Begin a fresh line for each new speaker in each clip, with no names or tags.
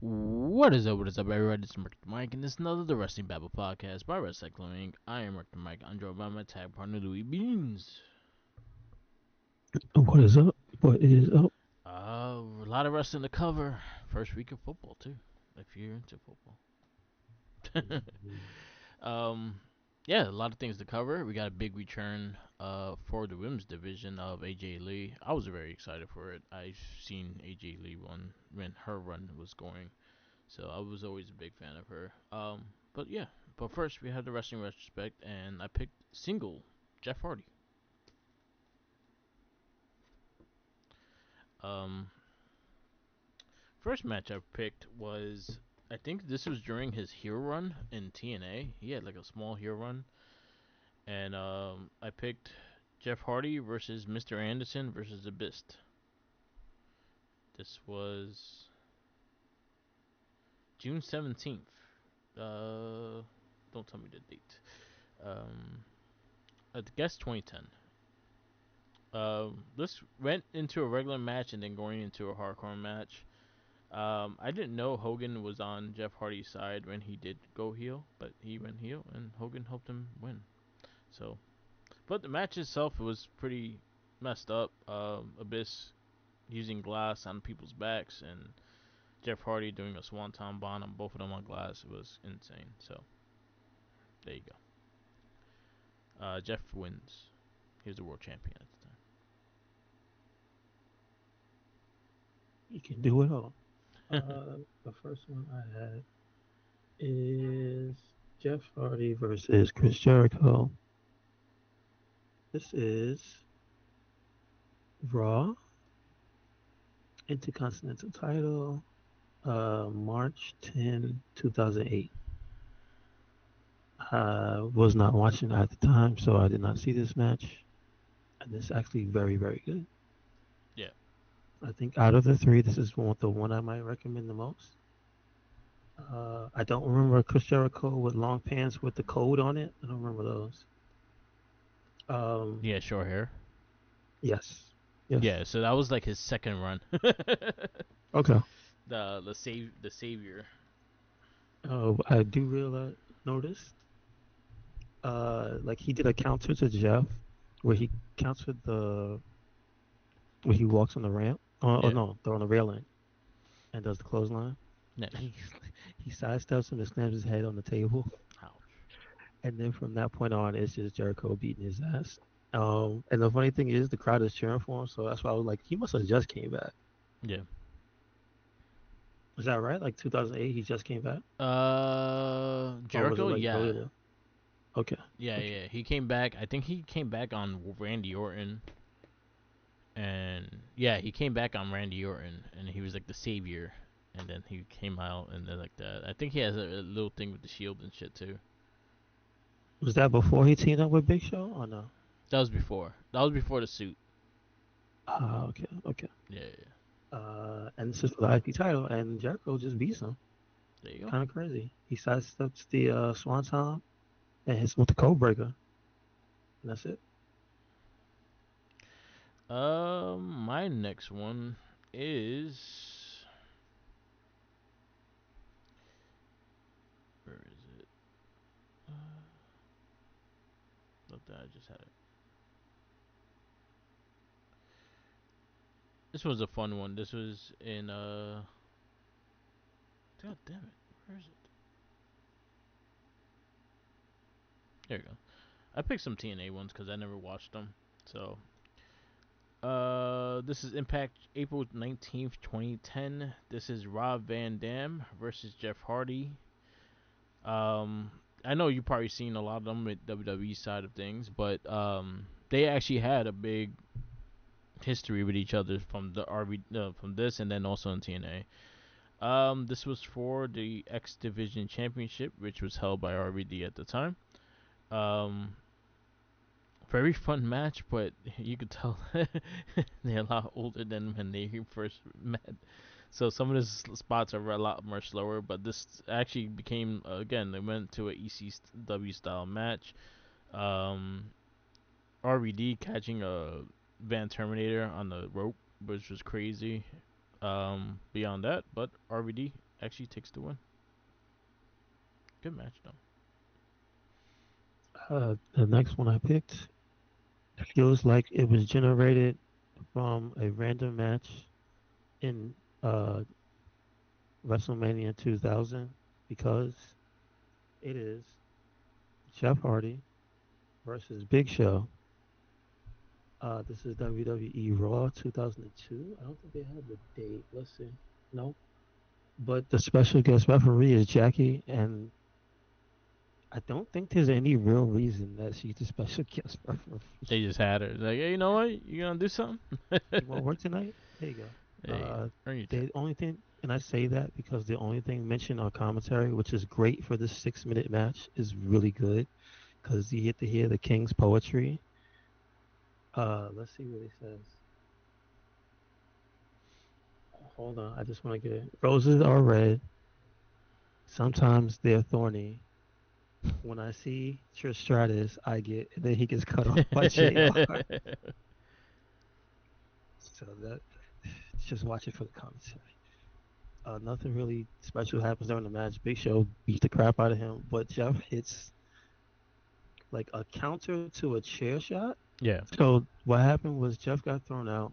What is up, everybody? This is Mike, and this is another The Wrestling Babble podcast by Wrestling Inc. I am Mike. I'm joined by my tag partner, Louis Beans.
What is up? What is up?
A lot of wrestling to cover. First week of football, too, if you're into football. um, yeah, a lot of things to cover. We got a big return for the women's division of AJ Lee. I was very excited for it. I've seen AJ Lee when her run was going. So I was always a big fan of her. But yeah. But first we had the wrestling retrospect, and I picked single Jeff Hardy. Um, First match I picked was, I think this was during his heel run in TNA. He had like a small heel run, and I picked Jeff Hardy versus Mr. Anderson versus Abyss. This was June 17th. Don't tell me the date. Um, I guess 2010. This went into a regular match and then going into a hardcore match. I didn't know Hogan was on Jeff Hardy's side when he did go heel, but he went heel and Hogan helped him win. So, but the match itself was pretty messed up. Abyss using glass on people's backs and Jeff Hardy doing a swanton bomb on both of them on glass. It was insane. So there you go. Jeff wins. He was the world champion at the
You can do it all. The first one I had is Jeff Hardy versus Chris Jericho. This is Raw Intercontinental Title, March 10, 2008. I was not watching at the time, so I did not see this match. And it's actually very, very good.
yeah.
I think out of the three, this is the one I might recommend the most. I don't remember Chris Jericho with long pants with the code on it. I don't remember those. Um,
Yeah, short hair.
yes, yes.
Yeah, so that was like his second run.
Okay.
The savior.
I do realize notice. Like he did a counter to Jeff, where he countered the where he walks on the ramp. Oh
Yeah.
no, they're on the railing and does the clothesline.
Nice.
He sidesteps him and slams his head on the table,
Ouch.
and then from that point on, it's just Jericho beating his ass. And the funny thing is, the crowd is cheering for him, so that's why I was like, he must have just came back.
Yeah.
Is that right? Like 2008, he just came back, or was it
Jericho.
like
Yeah.
earlier? Okay,
Yeah.
okay.
Yeah. He came back. I think he came back on Randy Orton, and yeah, he came back on Randy Orton, and he was like the savior. And then he came out, and then like that. I think he has a little thing with the shield and shit too.
Was that before he teamed up with Big Show or no?
That was before. That was before the suit.
Ah, okay, okay.
Yeah. Yeah.
And this is for the IP title, and Jericho just beats him.
There you
Kind of crazy. He sidesteps the Swanton and hits him with the code breaker, and that's it.
go. My next one is, where is it? Look, I just had it. This was a fun one. This was in God damn it. Where is it? There you go. I picked some TNA ones because I never watched them. So, this is Impact April 19th, 2010. This is Rob Van Dam versus Jeff Hardy. Um, I know you probably seen a lot of them with WWE side of things, but they actually had a big history with each other from the RV from this and then also in TNA. This was for the X Division Championship, which was held by RVD at the time. Um, Very fun match, but you could tell they're a lot older than when they first met. So some of the spots are a lot more slower, but this actually became again they went to a ECW style match. Um, RVD catching a Van Terminator on the rope, which was crazy. Beyond that, but RVD actually takes the win. Good match though.
The next one I picked feels like it was generated from a random match in WrestleMania 2000 because it is Jeff Hardy versus Big Show. This is WWE Raw 2002. I don't think they have the date. Let's see. No. But the special guest referee is Jackie, and I don't think there's any real reason that she's the special guest referee.
They just had her. It's like, hey, you know what? You gonna do something?
You want to work tonight? There you go.
Hey, earn your check.
The only thing, and I say that because the only thing mentioned on commentary, which is great for this 6 minute match, is really good because you get to hear the King's poetry. Let's see what he says. Hold on, I just want to get it. Roses are red. Sometimes they're thorny. When I see Trish Stratus, I get, and then he gets cut off by JR. So that, just watch it for the commentary. Nothing really special happens during the match. Big Show beats the crap out of him, but Jeff hits like a counter to a chair shot.
Yeah.
So what happened was Jeff got thrown out.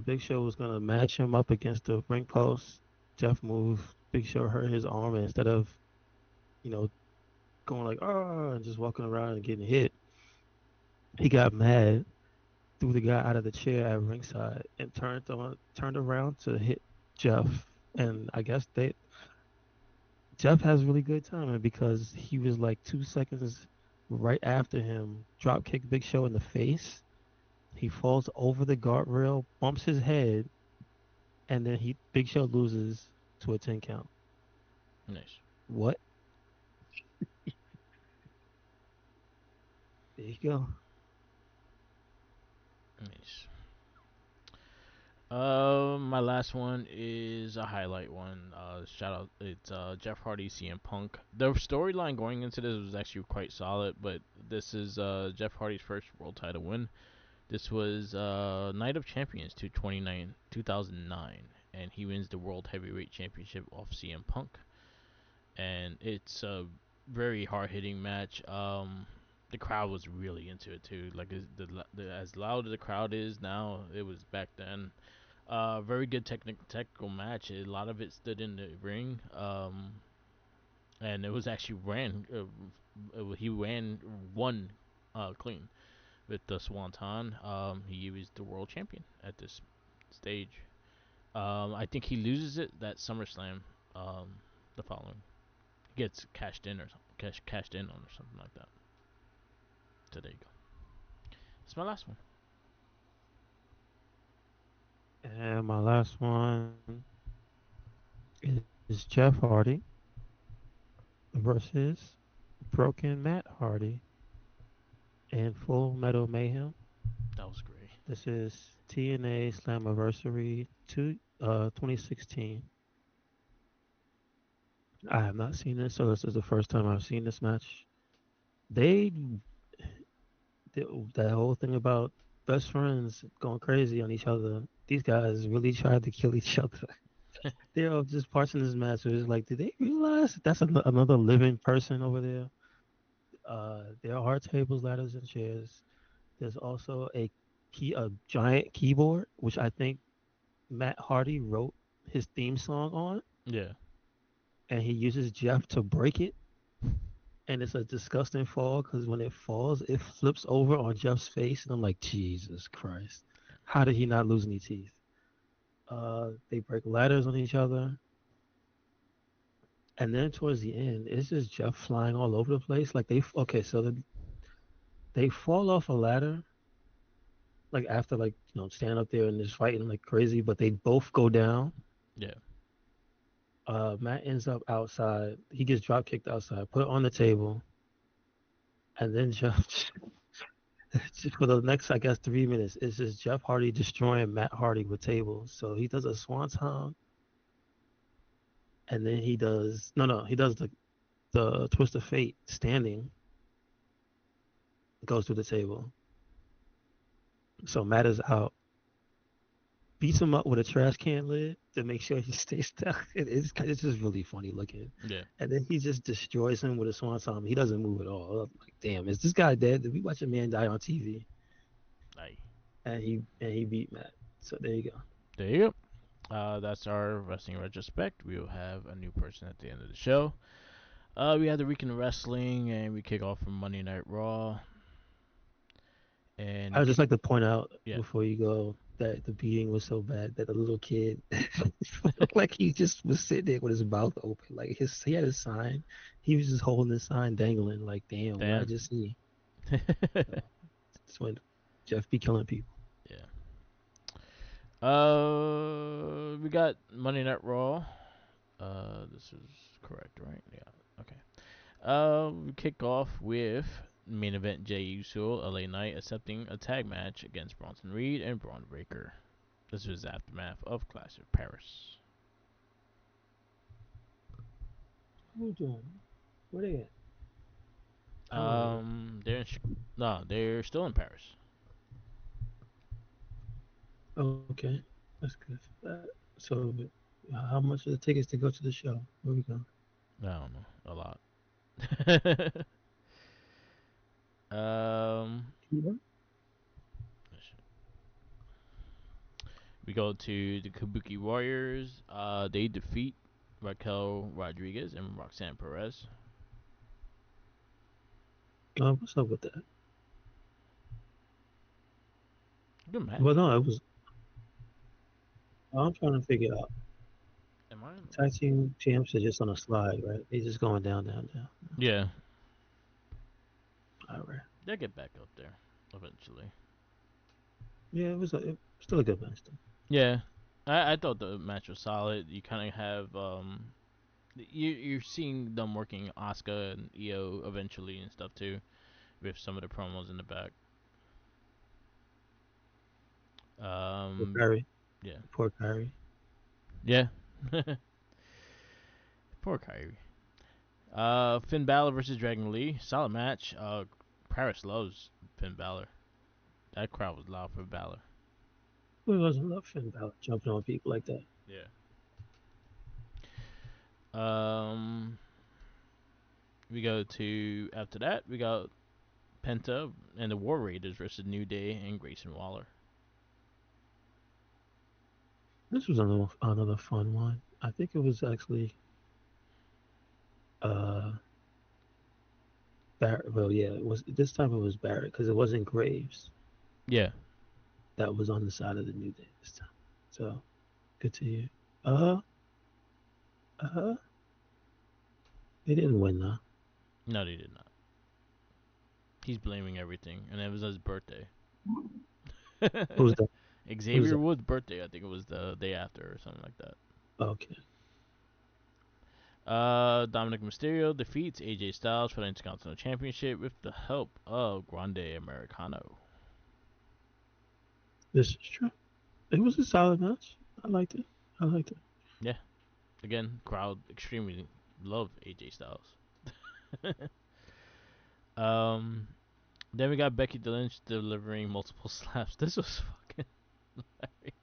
Big Show was gonna match him up against the ring post. Jeff moved. Big Show hurt his arm, and instead of you know going like and just walking around and getting hit, he got mad, threw the guy out of the chair at ringside, and turned around to hit Jeff. And I guess they Jeff has really good timing because he was like 2 seconds right after him, drop kick Big Show in the face. He falls over the guardrail, bumps his head, and then he Big Show loses to a 10 count.
Nice.
What? There you go.
Nice. My last one is a highlight one. Shout out, it's Jeff Hardy, CM Punk. The storyline going into this was actually quite solid, but this is Jeff Hardy's first world title win. This was Night of Champions 2009, and he wins the World Heavyweight Championship off CM Punk. And it's a very hard hitting match. The crowd was really into it too. Like as loud as the crowd is now, it was back then. Very good technical match. A lot of it stood in the ring. And it was actually ran. He ran one clean with the Swanton. He was the world champion at this stage. I think he loses it that SummerSlam. The following gets cashed in or something, cashed in on or something like that. So there you go. That's my last one.
And my last one is Jeff Hardy versus Broken Matt Hardy in Full Metal Mayhem.
That was great.
This is TNA Slammiversary 2016. I have not seen this, so this is the first time I've seen this match. They, that whole thing about best friends going crazy on each other. These guys really tried to kill each other. They're just parts in this match. It's like, did they realize that's another living person over there? There are tables, ladders, and chairs. There's also a giant keyboard, which I think Matt Hardy wrote his theme song on,
Yeah.
and he uses Jeff to break it. And it's a disgusting fall because when it falls, it flips over on Jeff's face, and I'm like, Jesus Christ, how did he not lose any teeth? They break ladders on each other, and then towards the end, it's just Jeff flying all over the place. Like they fall off a ladder, like after stand up there and just fighting like crazy, but they both go down.
Yeah.
Matt ends up outside. He gets drop kicked outside, put on the table, and then Jeff for the next, I guess, 3 minutes, it's just Jeff Hardy destroying Matt Hardy with tables. So he does a swanton, and then he does he does the twist of fate standing, goes through the table. So Matt is out, beats him up with a trash can lid, to make sure he stays stuck. It's just really funny looking.
Yeah.
And then he just destroys him with a swanton. He doesn't move at all. I'm like, damn, is this guy dead? Did we watch a man die on TV?
Aye.
And he beat Matt. So there you go.
There you go. That's our wrestling retrospect. We will have a new person at the end of the show. We have the week in wrestling, and we kick off from Monday Night Raw. And
I would just like to point out
yeah,
before you go that the beating was so bad that the little kid like he just was sitting there with his mouth open. Like he had a sign. He was just holding the sign dangling like, damn, what I
damn.
just see. So that's when Jeff be killing people.
Yeah. We got Monday Night Raw. This is correct, right? Yeah. Okay. We kick off with main event Jey Uso, LA Knight accepting a tag match against Bronson Reed and Braun Breaker. This was aftermath of Clash of Paris.
Hold on. Where they at? I don't know.
They're in no, they're still in Paris.
Okay, that's good. So, how much are the tickets to go to the show? Where we going?
I don't know, a lot. um,
Yeah.
we go to the Kabuki Warriors. They defeat Raquel Rodriguez and Roxanne Perez.
What's up with that?
Good match.
Well, no, it was. I'm trying to figure out.
Am I?
Tag team champs are just on a slide, right? They just going down, down, down.
Yeah,
All right.
they'll get back up there eventually.
Yeah, it was still a good match though.
Yeah, I thought the match was solid. You kind of have you're seeing them working Asuka and Io eventually and stuff too, with some of the promos in the back.
Poor
Um,
Kyrie.
yeah,
Poor Kyrie.
yeah. Poor Kyrie. Finn Balor versus Dragon Lee, solid match. Paris loves Finn Balor. That crowd was loud for Balor.
Who doesn't love Finn Balor jumping on people like that?
Yeah. Um, we go to after that we got Penta and the War Raiders versus New Day and Grayson Waller.
This was another fun one. I think it was actually uh Barrett. Well, yeah, it was this time it was Barrett because it wasn't Graves
Yeah.
that was on the side of the New Day this time. So good to you. Uh, uh, they didn't win though.
No, they did not. He's blaming everything, and it was his birthday.
Who's that? Who's
Xavier
that?
Woods' birthday. I think it was the day after or something like that.
Okay.
Dominic Mysterio defeats AJ Styles for the Intercontinental Championship with the help of Grande Americano.
This is true. It was a solid match. I liked it. I liked it.
Yeah, again, crowd extremely love AJ Styles. um, then we got Becky Lynch delivering multiple slaps. This was fucking hilarious.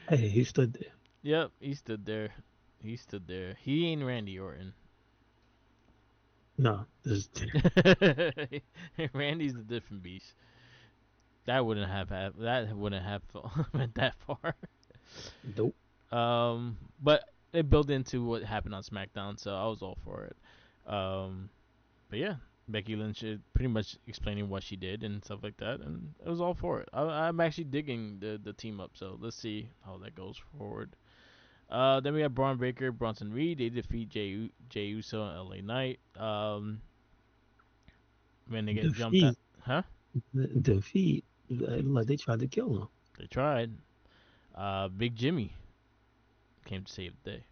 Hey, he stood there.
Yep, he stood there. He stood there. He ain't Randy Orton.
No, this is
Randy's a different beast. That wouldn't have went that far.
nope.
But it built into what happened on SmackDown, so I was all for it. But yeah, Becky Lynch is pretty much explaining what she did and stuff like that, and I was all for it. I'm actually digging the team up, so let's see how that goes forward. Then we have Braun Breaker, Bronson Reed. They defeat Jey Uso and LA Knight. When they get jumped at,
Defeat.
huh?
Defeat. Like they tried to kill him.
They tried. Big Jimmy came to save the day.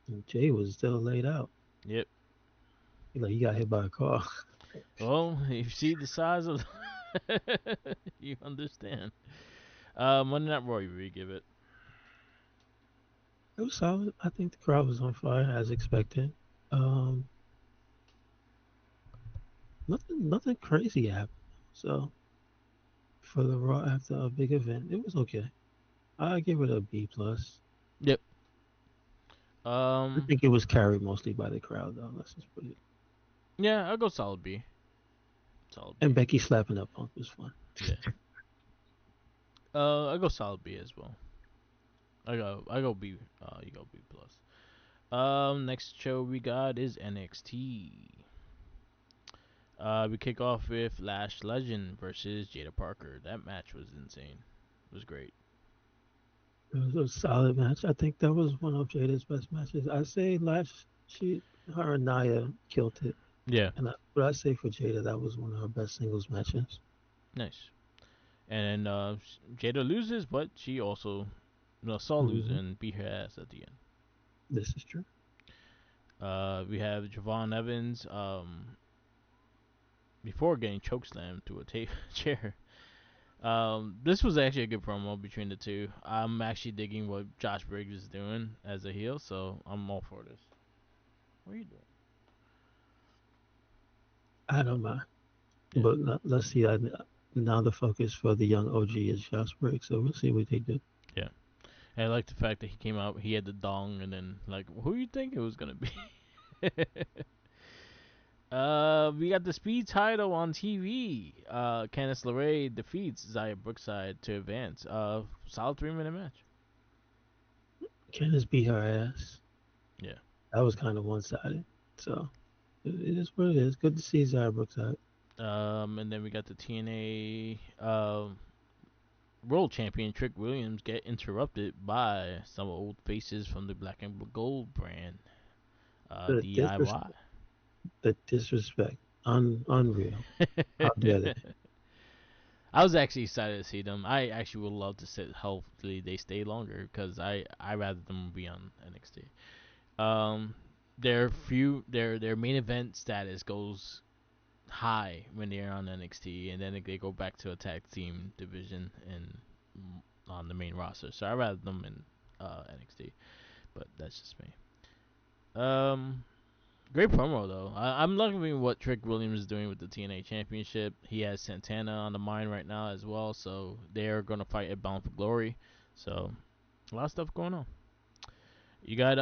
And Jay was still laid out.
Yep.
He got hit by a car.
Well, you see the size of, you understand. Monday Night Raw, you give it.
It was solid. I think the crowd was on fire as expected. Um, nothing crazy happened. So for the Raw after a big event, it was okay. I give it a B plus.
Yep.
I think it was carried mostly by the crowd, though. Let's just put it.
Yeah, I'll go solid B. Solid
And
B.
Becky slapping up Punk was fun.
Yeah. I'll go solid B as well. I go B. You go B plus. Next show we got is NXT. We kick off with Lash Legend versus Jada Parker. That match was insane. It was great.
It was a solid match. I think that was one of Jada's best matches. I say last her and Nia killed it,
Yeah,
but I say for Jada that was one of her best singles matches.
nice. And Jada loses, but she also saw lose
Hmm.
and beat her ass at the end.
This is true.
We have Javon Evans before getting chokeslammed to a chair. This was actually a good promo between the two. I'm actually digging what Josh Briggs is doing as a heel, so I'm all for this. What are you doing?
I don't mind,
Yeah,
but let's see. Now the focus for the young OG is Josh Briggs, so we'll see what they do.
yeah. And I like the fact that he came out, he had the dong, and then like, who you think it was gonna be? We got the speed title on TV. Candice LeRae defeats Zaya Brookside to advance. Solid 3 minute match.
Candice beat her ass.
Yeah.
That was kind of one sided. So it is what it is. Good to see Zara Brooks out.
And then we got the TNA World Champion Trick Williams get interrupted by some old faces from the Black and Gold brand.
The
DIY.
the disrespect, unreal. How dare they?
I was actually excited to see them. I actually would love to sit. Hopefully they stay longer because I rather them be on NXT. Um, their main event status goes high when they're on NXT, and then they go back to a tag team division and on the main roster. So I rather them in NXT, but that's just me. Um, Great promo though. I'm loving what Trick Williams is doing with the TNA Championship. He has Santana on the mind right now as well, so they're gonna fight at Bound for Glory. So a lot of stuff going on. You got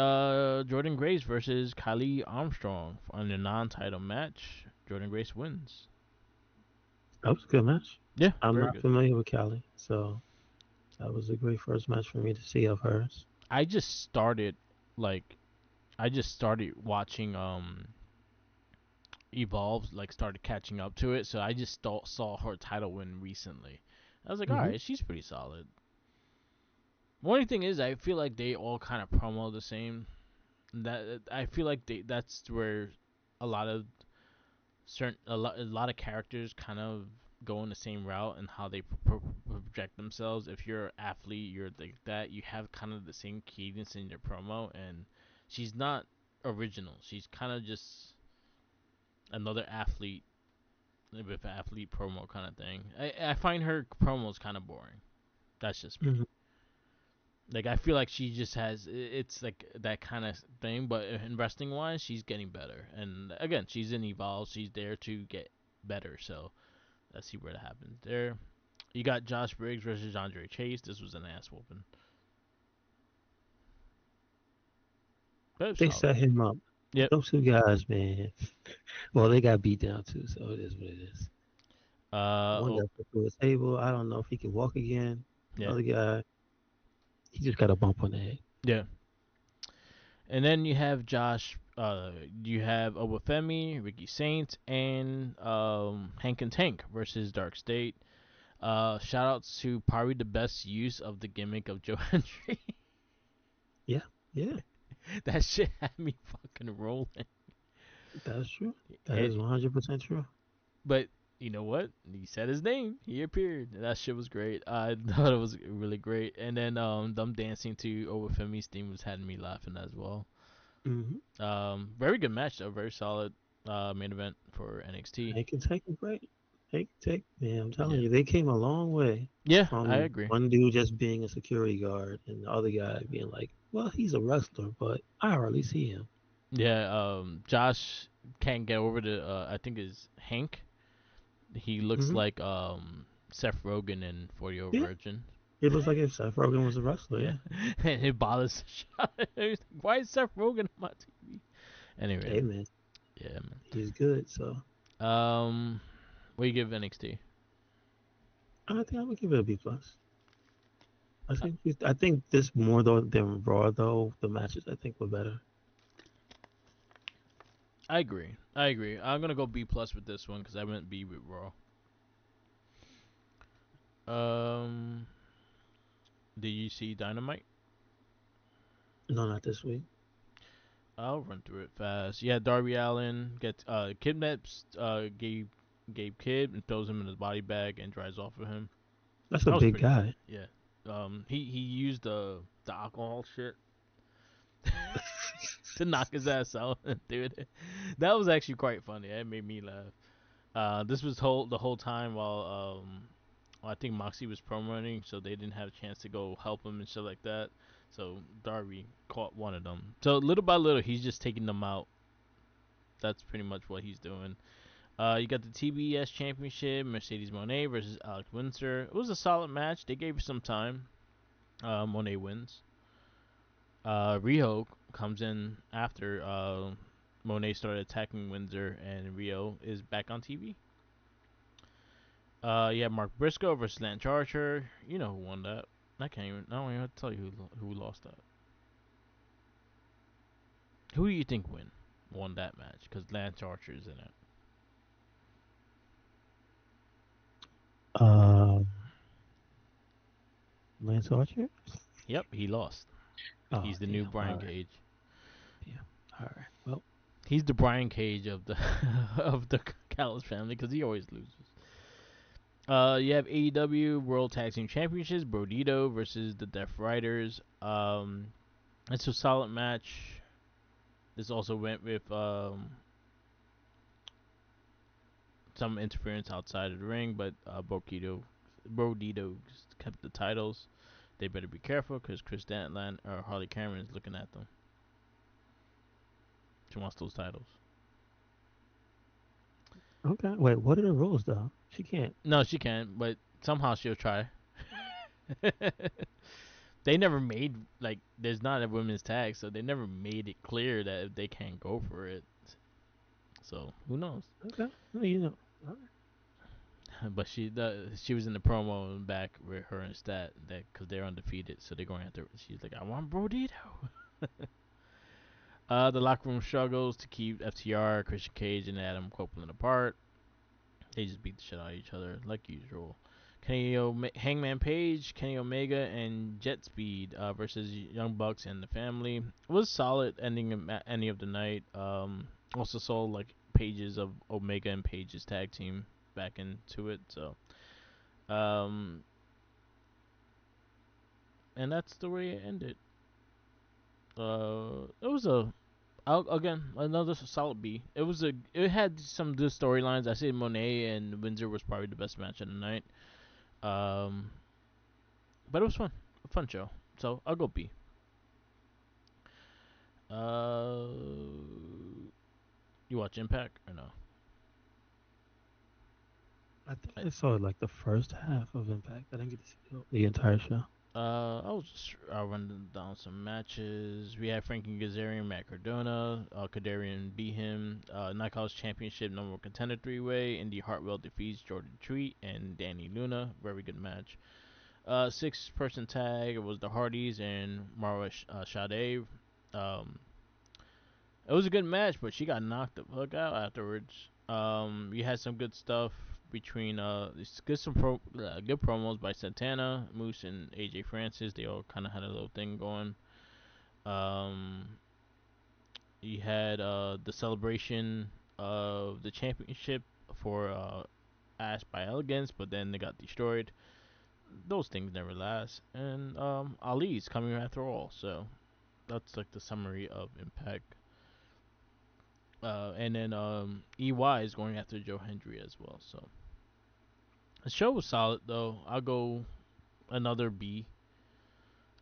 Jordan Grace versus Kylie Armstrong on the non-title match. Jordan Grace wins.
That was a good match.
Yeah,
I'm
very
not
good.
familiar with Callie, so that was a great first match for me to see of hers.
I just started like I just started watching Evolve, like started catching up to it, so I just saw her title win recently. I was like, all
Hmm.
right, she's pretty solid. Only thing is, I feel like they all kind of promo the same. That I feel like that's where a lot of a lot of characters kind of go in the same route and how they project themselves. If you're an athlete, you're like that. You have kind of the same cadence in your promo, and she's not original. She's kind of just another athlete with an athlete promo kind of thing. I find her promos kind of boring. That's just me.
Hmm.
Like I feel like she just has it's like that kind of thing, but in wrestling wise, she's getting better. And again, she's in Evolve. She's there to get better. So let's see where that happens. There, you got Josh Briggs versus Andre Chase. This was an ass whooping. But
They
solid.
set him up.
Yep.
Those two guys, man. Well, they got beat down too, so it is what it is. One
Oh
got put through a table. I don't know if he can walk again. The
yeah.
other guy, he just got a bump on the head.
Yeah. And then you have Josh. You have Obafemi, Ricky Saint, and Hank and Tank versus Dark State. Shout outs to probably the best use of the gimmick of Joe Hendry.
Yeah, yeah,
That shit had me fucking rolling.
that's true. That
And
is 100% true.
but you know what? He said his name. He appeared. That shit was great. I thought it was really great. And then them dancing to Obafemi's theme was had me laughing as well.
Hmm.
Very good match though. Very solid main event for NXT.
They can take a break. They can take, man, I'm telling
Yeah.
you, they came a long way
Yeah, I
from
agree.
one dude just being a security guard and the other guy being like, well, he's a wrestler, but I hardly see him.
Yeah, Josh can't get over the I think is Hank. He looks
Hmm.
like Seth Rogen in 40 Year Old
Yeah,
Virgin.
It looks like if Seth Rogen was a wrestler.
Yeah,
Yeah.
and it bothers the shot. Why is Seth Rogen on my TV? Anyway,
Hey man,
yeah,
he's good. So
man. What do you give NXT?
I think I'm gonna give it a B plus. I think this more though than Raw though. The matches I think were better.
I agree. I agree. I'm gonna go B plus with this one because I went B with Raw. Um, did you see Dynamite?
No, not this week.
I'll run through it fast. Yeah, Darby Allen gets kidnaps Gabe Kidd and throws him in his body bag and drives off of him.
That's a
That was
big
pretty funny.
guy.
Yeah. He used the alcohol shit to knock his ass out, dude. That was actually quite funny. That made me laugh. This was the whole time while I think Moxie was promoting, so they didn't have a chance to go help him and shit like that. So Darby caught one of them. So little by little, he's just taking them out. That's pretty much what he's doing. You got the TBS Championship, Mercedes Monet versus Alex Windsor. It was a solid match. They gave it some time. Monet wins. Rio comes in after Monet started attacking Windsor, and Rio is back on TV. Yeah, Mark Briscoe versus Lance Archer. You know who won that. I can't even. I don't even have to tell you who lost that. Who do you think won that match? Because Lance Archer is in it.
Uh, Lance Archer.
Yep, he lost.
Oh
He's the new
damn! All
Brian
right.
Cage.
Yeah. All right. Well,
He's the Brian Cage of the of the Callis family because he always loses. You have AEW World Tag Team Championships, Brodito versus the Death Riders. It's a solid match. This also went with some interference outside of the ring, but Brodito kept the titles. They better be careful because Chris Dantland or Harley Cameron is looking at them. She wants those titles.
okay. Wait, what are the rules though? She can't.
No, she can't, but somehow she'll try. They never made there's not a women's tag, so they never made it clear that they can't go for it. So who knows?
Okay. Well, you know. All right.
But she was in the promo back with her and Stat that because they're undefeated, so they're going after. She's like, I want Brodito. The locker room struggles to keep FTR, Christian Cage, and Adam Copeland apart. They just beat the shit out of each other like usual. Hangman Page, Kenny Omega, and Jet Speed versus Young Bucks and the Family. It was solid ending any of the night. Also saw like pages of Omega and Page's tag team back into it. So, um, and that's the way it ended. It was again another solid B. It had some good storylines. I said Monet and Windsor was probably the best match of the night. Um, but it was fun, a fun show. So I'll go B. Uh, you watch Impact or no?
I think
I,
I saw like the first half of Impact. I didn't get to see the entire show.
I'll run down some matches. We have Frankie Kazarian, Matt Cardona. Kadarian beat him. Knockouts Championship number one contender 3-way. Indy Hartwell defeats Jordan Treat and Danny Luna. Very good match. 6-person tag. It was the Hardys and Mara Sade. Um, it was a good match, but she got knocked the fuck out afterwards. You had some good stuff between good promos by Santana, Moose, and AJ Francis. They all kind of had a little thing going. Um, you had the celebration of the championship for Ash by Elegance, but then they got destroyed. Those things never last. And Ali's coming after all, so that's like the summary of Impact. And then EY is going after Joe Hendry as well. So the show was solid though. I'll go another B.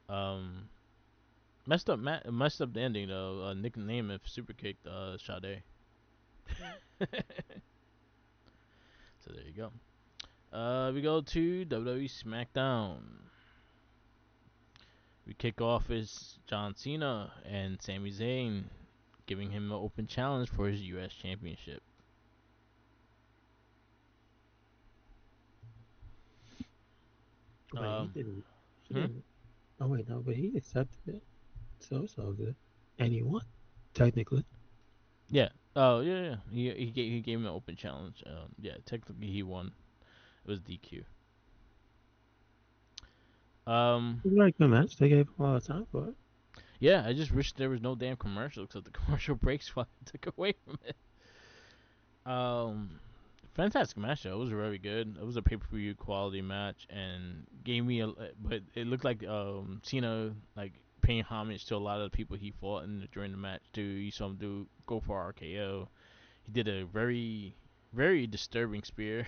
Um, messed up the ending though. Nick Nemeth super kicked Sade. So there you go. We go to WWE SmackDown. We kick off as John Cena and Sami Zayn, giving him an open challenge for his U.S. Championship.
Wait, he
Um,
didn't. He
hmm?
didn't. Oh wait, no, but he accepted it, so it's all good. And he won, technically.
Yeah. Oh, yeah, yeah. He gave him an open challenge. Yeah, technically he won. It was DQ. Um,
It was a very good match. They gave him a lot of time for it.
yeah, I just wish there was no damn commercial because the commercial breaks took away from it. Um, fantastic match though. It was very good. It was a pay per view quality match and gave me a. But it looked like Cena like paying homage to a lot of the people he fought during the match too. You saw him do go for RKO. He did a very disturbing spear.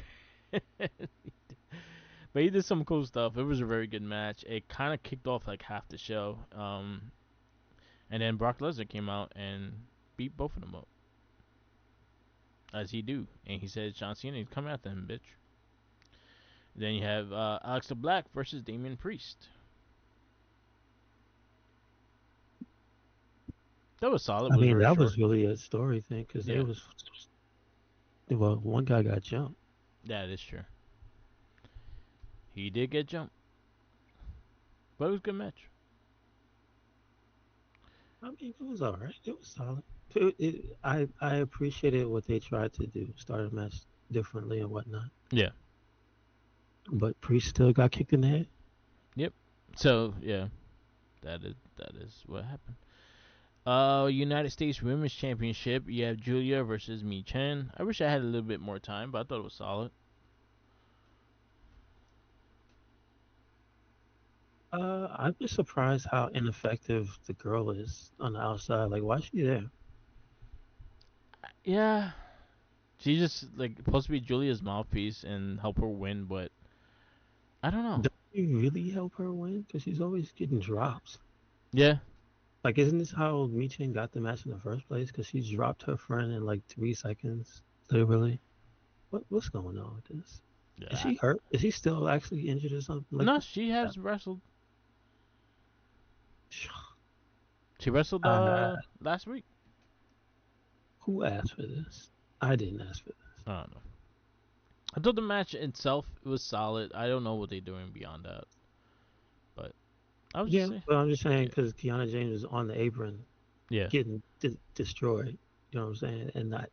But he did some cool stuff. It was a very good match. It kind of kicked off like half the show. And then Brock Lesnar came out and beat both of them up, as he do. And he said John Cena, come after him, bitch. Then you have Alexa Black versus Damian Priest. That was solid. It
I
was
mean,
very
that
short.
was really a story thing because they
Yeah,
was well, one guy got jumped.
that is true. He did get jumped, but it was a good match.
I mean, it was all right. It was solid. I appreciated what they tried to do, start a match differently and whatnot.
Yeah.
But Priest still got kicked in the head.
Yep. So yeah, that is what happened. United States Women's Championship. You have Julia versus Mi Chen. I wish I had a little bit more time, but I thought it was solid.
I'm just surprised how ineffective the girl is on the outside. Like, why is she there?
Yeah, she's just like supposed to be Julia's mouthpiece and help her win, but I don't know.
Does she really help her win? Because she's always getting drops.
Yeah,
Like, isn't this how Michin got the match in the first place? Because she dropped her friend in like 3 seconds, literally. What's going on with this? Is
yeah.
she hurt? Is he still actually injured or something like
No, she
that?
has wrestled. She wrestled
Uh,
last week.
who asked for this? I didn't ask for this.
I don't know. I thought the match itself was solid. I don't know what they're doing beyond that, but I was just
Yeah,
saying,
but I'm just saying
yeah,
because Kiana James is on the apron
yeah.
getting destroyed. You know what I'm saying? And not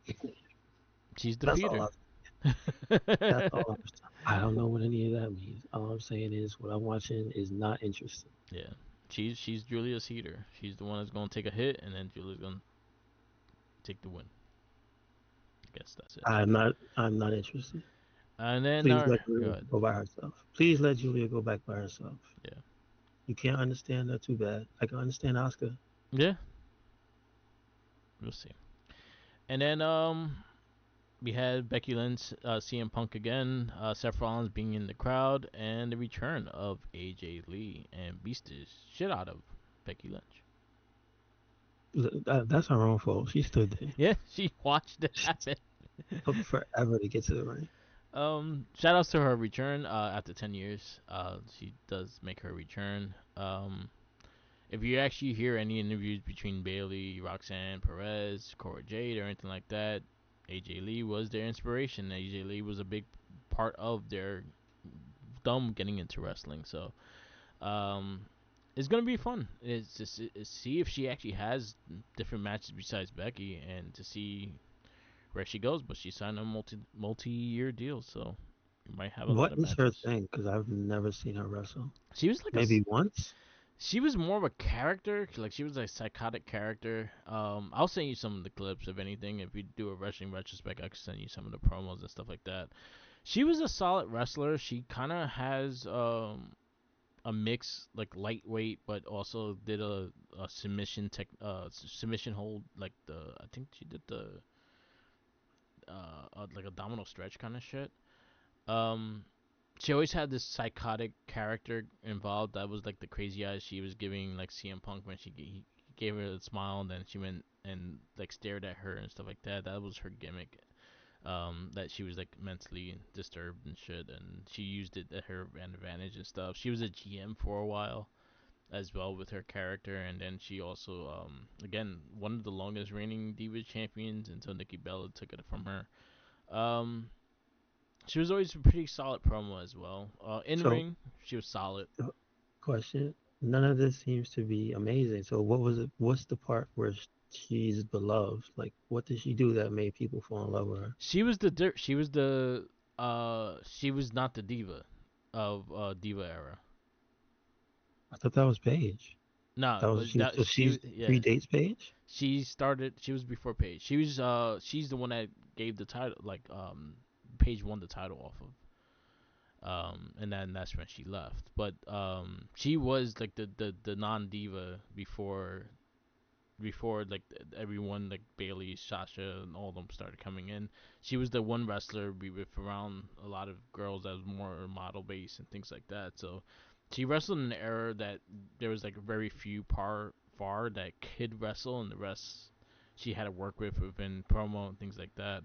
She's
that's all.
defeated
That's
her.
all. I don't know what any of that means. All I'm saying is what I'm watching is not interesting.
Yeah, she's Julia's heater. She's the one that's gonna take a hit, and then Julia's gonna take the win. I guess that's it.
I'm not interested.
And then
Please
our
let Julia
good,
go by herself. Please let Julia go back by herself.
yeah,
You can't understand her too bad. I can understand Oscar.
yeah, we'll see. And then we had Becky Lynch, CM Punk again, Seth Rollins being in the crowd, and the return of AJ Lee and beast the shit out of Becky Lynch.
That's her own fault. She stood there.
Yeah, she watched it
She
happen.
took forever to get to the ring.
Shout outs to her return after 10 years. She does make her return. If you actually hear any interviews between Bailey, Roxanne Perez, Cora Jade, or anything like that, AJ Lee was their inspiration. AJ Lee was a big part of their them getting into wrestling. So, um, it's gonna be fun. It's just see if she actually has different matches besides Becky, and to see where she goes. But she signed a multi year deal, so you might have a lot
What
of
is her
matches.
thing? Because I've never seen her wrestle.
She was like a
Maybe once.
she was more of a character. Like she was a psychotic character. I'll send you some of the clips of anything. If you do a wrestling retrospect, I can send you some of the promos and stuff like that. She was a solid wrestler. She kind of has a mix like lightweight, but also did a submission submission hold like the I think she did the like a domino stretch kind of shit. Um, she always had this psychotic character involved. That was like the crazy eyes she was giving like CM Punk when he gave her a smile, and then she went and like stared at her and stuff like that. That was her gimmick. That she was like mentally disturbed and shit, and she used it at her advantage and stuff. She was a GM for a while. as well with her character, and then she also again one of the longest reigning Divas champions until Nikki Bella took it from her. Um, she was always a pretty solid promo as well. In
So,
ring, she was solid.
uh, question: none of this seems to be amazing. So, what was it? What's the part where she's beloved? Like, what did she do that made people fall in love with her?
She was the dirt. She was not the diva of diva era.
I thought that was Paige.
No,
That was
but
she was
that
so she's
yeah.
predates Paige.
She started. She was before Paige. She's the one that gave the title. Like Paige won the title off of. And then that's when she left. But she was like the non diva before like everyone like Bailey, Sasha, and all of them started coming in. She was the one wrestler with around a lot of girls that was more model based and things like that. So she wrestled in an era that there was like very few far that could wrestle, and the rest she had to work with within promo and things like that.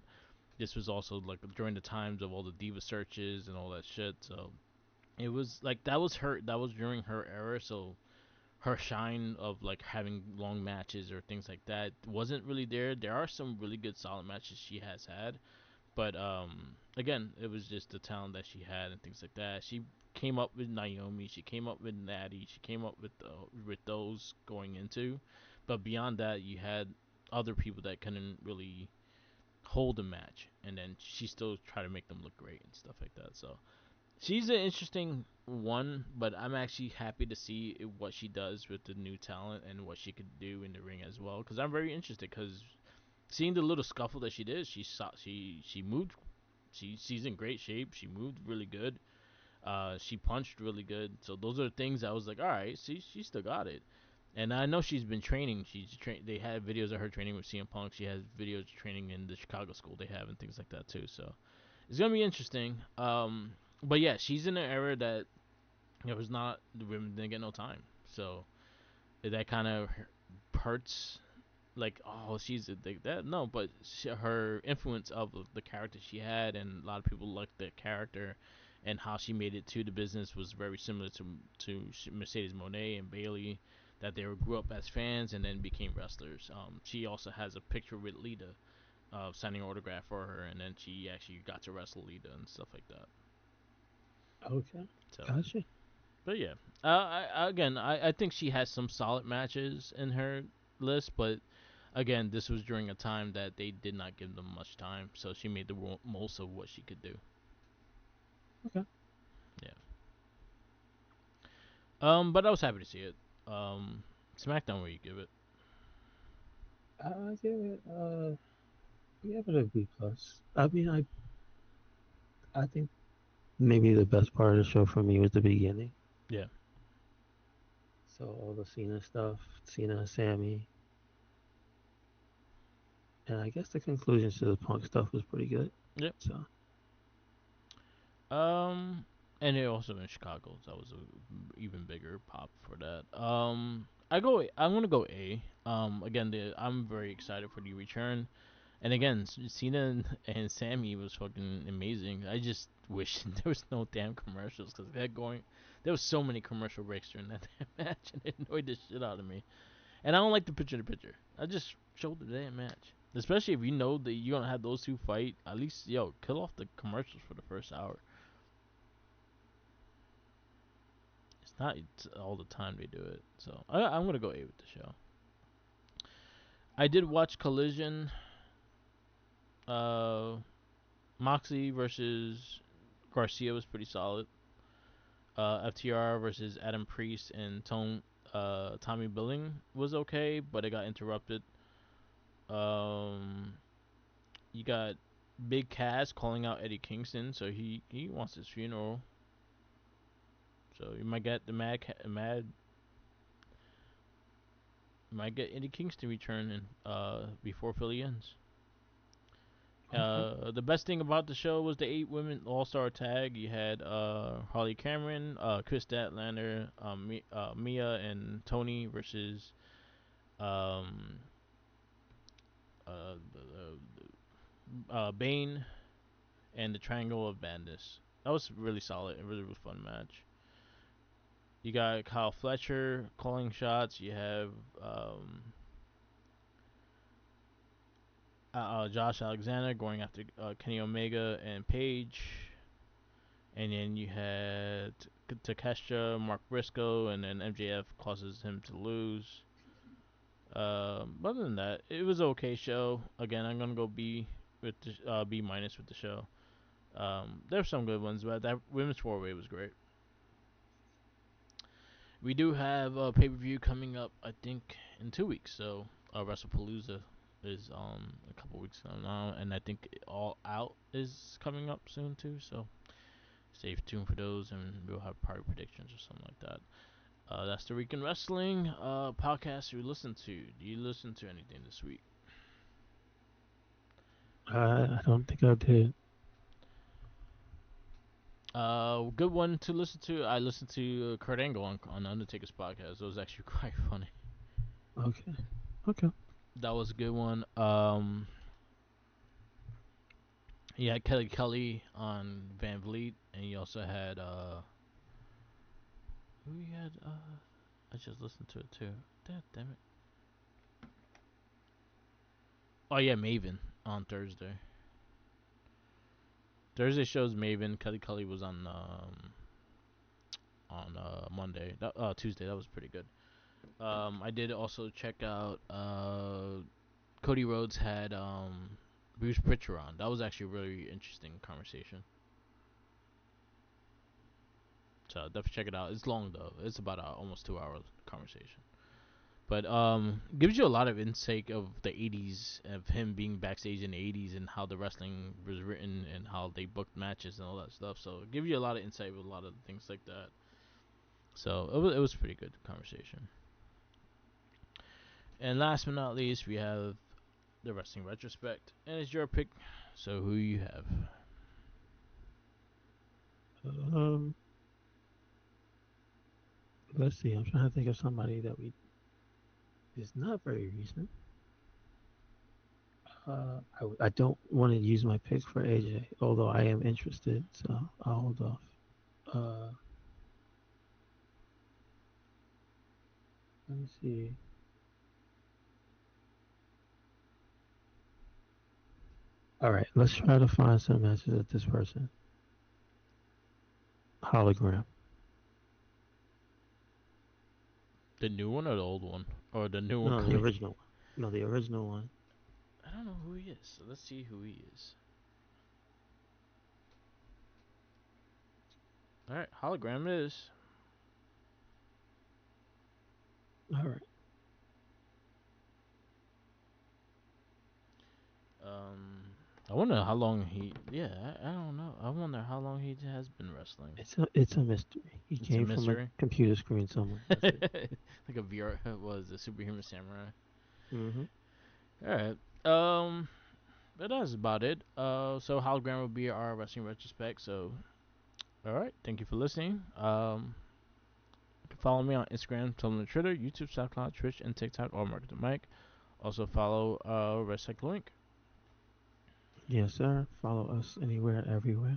This was also like during the times of all the diva searches and all that shit. So it was like that was during her era. So her shine of like having long matches or things like that wasn't really there. There are some really good solid matches she has had, but again, it was just the talent that she had and things like that. She came up with Naomi, she came up with Natty, she came up with those going into, but beyond that, you had other people that couldn't really hold a match, and then she still tried to make them look great and stuff like that. So she's an interesting one, but I'm actually happy to see what she does with the new talent and what she could do in the ring as well. Because I'm very interested. Because seeing the little scuffle that she did, she moved. She's in great shape. She moved really good. She punched really good. So those are the things I was like, all right, she still got it. And I know she's been training. They had videos of her training with CM Punk. She has videos training in the Chicago school they have and things like that too. So it's gonna be interesting. But yeah, she's in an era that it was not the women didn't get no time, so that kind of hurts. Like, oh, she's a that no, but her influence of the character she had, and a lot of people liked the character, and how she made it to the business was very similar to Mercedes Moné and Bailey, that they grew up as fans and then became wrestlers. She also has a picture with Lita, signing an autograph for her, and then she actually got to wrestle Lita and stuff like that.
Okay,
So,
gotcha.
but yeah, again, I think she has some solid matches in her list, but again, this was during a time that they did not give them much time, so she made the most of what she could do.
Okay,
Yeah. But I was happy to see it. Um, SmackDown, where you give it?
I give it a B plus. I mean, I think maybe the best part of the show for me was the beginning.
Yeah.
So all the Cena stuff, Cena and Sammy, and I guess the conclusion to the Punk stuff was pretty good.
Yep.
So
Um, and it also in Chicago, so that was a even bigger pop for that. I'm gonna go A. Again, I'm very excited for the return. And again, Cena and Sammy was fucking amazing. I just wish there was no damn commercials because they're going. There was so many commercial breaks during that damn match, and it annoyed the shit out of me. And I don't like the picture in picture. I just showed the damn match, especially if you know that you're gonna have those two fight. At least kill off the commercials for the first hour. It's not all the time they do it, so I'm gonna go A with the show. I did watch Collision. Uh, Moxley versus Garcia was pretty solid. FTR versus Adam Priest and Tommy Billing was okay, but it got interrupted. Um, you got Big Cass calling out Eddie Kingston, so he wants his funeral. So you might get the might get Eddie Kingston returning before Philly ends.
okay,
The best thing about the show was the 8 women All Star tag. You had Harley Cameron, Chris Statlander, Mia, and Tony versus um, uh, Bane and the Triangle of Madness. That was really solid. It really was a fun match. You got Kyle Fletcher calling shots. You have um, Josh Alexander going after Kenny Omega and Page. And then you had Takeshita, Mark Briscoe, and then MJF causes him to lose. Other than that, it was an okay show. Again, I'm gonna go B with the B minus with the show. There's some good ones, but that women's four way was great. We do have a pay per view coming up, I think, in 2 weeks. So WrestlePalooza is a couple weeks from now, and I think All Out is coming up soon too. So stay tuned for those, and we'll have probably predictions or something like that. That's the Week in Wrestling podcast you listen to. Do you listen to anything this week?
I don't think I did.
Good one to listen to. I listened to Kurt Angle on Undertaker's podcast. It was actually quite funny.
Okay. Okay.
That was a good one. He had Kelly Kelly on Van Vliet, and he also had who he had. I just listened to it too. Damn it. Oh yeah, Maven on Thursday. Thursday shows Maven. Kelly Kelly was on Monday. Tuesday. That was pretty good. I did also check out Cody Rhodes had Bruce Pritchard on. That was actually a really interesting conversation. So definitely check it out. It's long though. It's about almost 2 hour conversation. But gives you a lot of insight of the '80s, of him being backstage in the '80s and how the wrestling was written and how they booked matches and all that stuff. So it gives you a lot of insight with a lot of things like that. So it was a pretty good conversation. And last but not least, we have the wrestling retrospect, and it's your pick. So who you have?
Um, let's see. I'm trying to think of somebody that we is not very recent. I don't want to use my pick for AJ, although I am interested, so I'll hold off. Uh, Let me see. All right, let's try to find some answers at this person. Hologram.
The new one or the old one, or the new one
No, the
coming?
original one. No, the original one.
I don't know who he is. So let's see who he is. All right, hologram it is.
All right.
Um, I wonder how long he. Yeah, I don't know. I wonder how long he has been wrestling.
It's a mystery. He
It's a
came from a
mystery.
computer screen somewhere. That's it.
Like a VR was a superhuman samurai.
Mm-hmm.
All right. But that's about it. So hologram will be our wrestling retrospect. So, all right. Thank you for listening. You can follow me on Instagram, Tumblr, Twitter, YouTube, SoundCloud, Twitch, and TikTok, all Market the Mike. Also follow Recycle Link.
Yes, sir. Follow us anywhere, everywhere.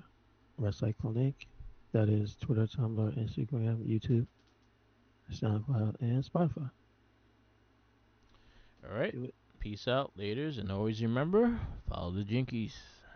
Recycle Link. That is Twitter, Tumblr, Instagram, YouTube, SoundCloud, and Spotify.
All right.
Do it.
Peace out, laters, and always remember, follow the Jinkies.